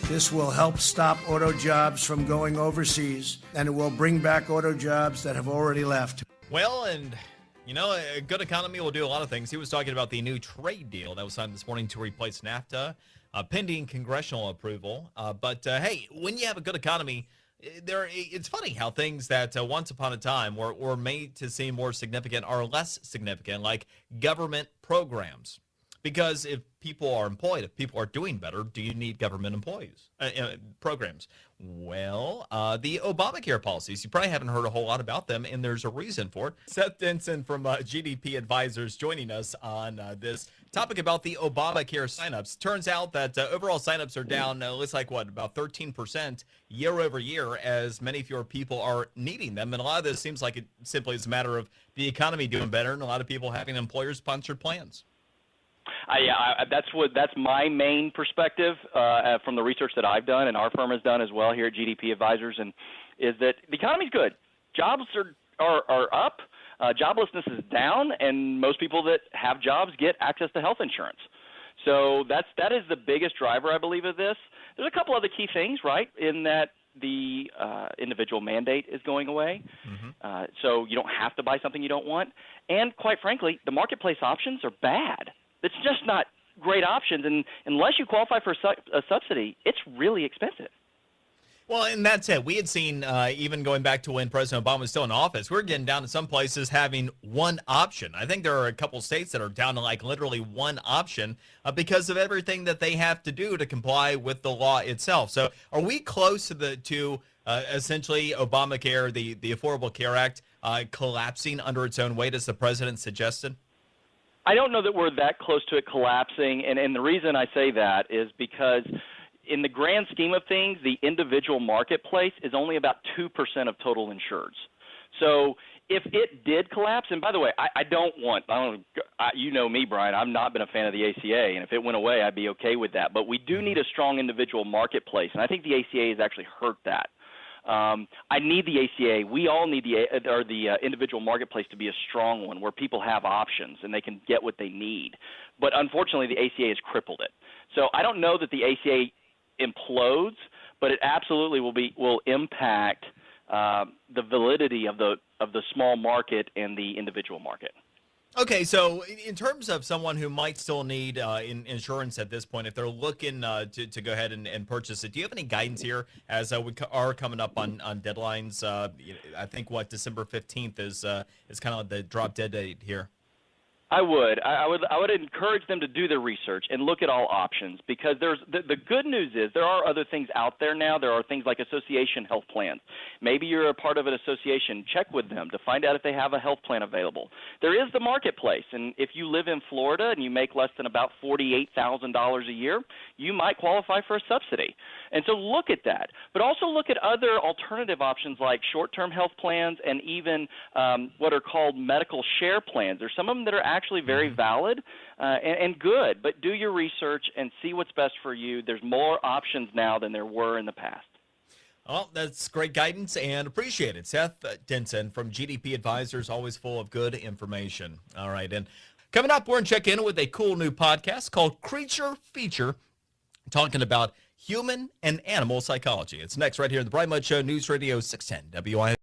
This will help stop auto jobs from going overseas, and it will bring back auto jobs that have already left. Well, and a good economy will do a lot of things. He was talking about the new trade deal that was signed this morning to replace NAFTA, pending congressional approval. But hey, when you have a good economy, it's funny how things that once upon a time were made to seem more significant are less significant, like government programs. Because if people are employed, if people are doing better, do you need government programs? Well, the Obamacare policies, you probably haven't heard a whole lot about them, and there's a reason for it. Seth Denson from GDP Advisors joining us on this topic about the Obamacare signups. Turns out that overall signups are down, looks like about 13% year over year, as many fewer people are needing them. And a lot of this seems like it simply is a matter of the economy doing better and a lot of people having employer-sponsored plans. That's my main perspective from the research that I've done and our firm has done as well here at GDP Advisors, and is that the economy's good. Jobs are up, joblessness is down, and most people that have jobs get access to health insurance. So that is the biggest driver, I believe, of this. There's a couple other key things, right, in that the individual mandate is going away. Mm-hmm. So you don't have to buy something you don't want. And quite frankly, the marketplace options are bad. It's just not great options, and unless you qualify for a subsidy, it's really expensive. Well, and that's it. We had seen, even going back to when President Obama was still in office, we're getting down to some places having one option. I think there are a couple states that are down to literally one option because of everything that they have to do to comply with the law itself. So are we close to essentially Obamacare, the Affordable Care Act, collapsing under its own weight, as the president suggested? I don't know that we're that close to it collapsing, and the reason I say that is because in the grand scheme of things, the individual marketplace is only about 2% of total insureds. So if it did collapse, and by the way, you know me, Brian, I've not been a fan of the ACA, and if it went away, I'd be okay with that. But we do need a strong individual marketplace, and I think the ACA has actually hurt that. I need the ACA. We all need the individual marketplace to be a strong one where people have options and they can get what they need. But unfortunately, the ACA has crippled it. So I don't know that the ACA implodes, but it absolutely will impact the validity of the small market and the individual market. Okay, so in terms of someone who might still need insurance at this point, if they're looking to go ahead and purchase it, do you have any guidance here as we are coming up on deadlines? I think December 15th is kind of the drop dead date here. I would encourage them to do their research and look at all options, because there's the good news is there are other things out there now. There are things like association health plans. Maybe you're a part of an association. Check with them to find out if they have a health plan available. There is the marketplace, and if you live in Florida and you make less than about $48,000 a year, you might qualify for a subsidy. And so look at that. But also look at other alternative options like short-term health plans and even what are called medical share plans. There's some of them that are actually very valid and good, but do your research and see what's best for you. There's more options now than there were in the past. Well, that's great guidance and appreciate it. Seth Denson from GDP Advisors, always full of good information. All right, and coming up, we're going to check in with a cool new podcast called Creature Feature, talking about human and animal psychology. It's next right here in the Brian Mudd Show, News Radio 610 WIOD.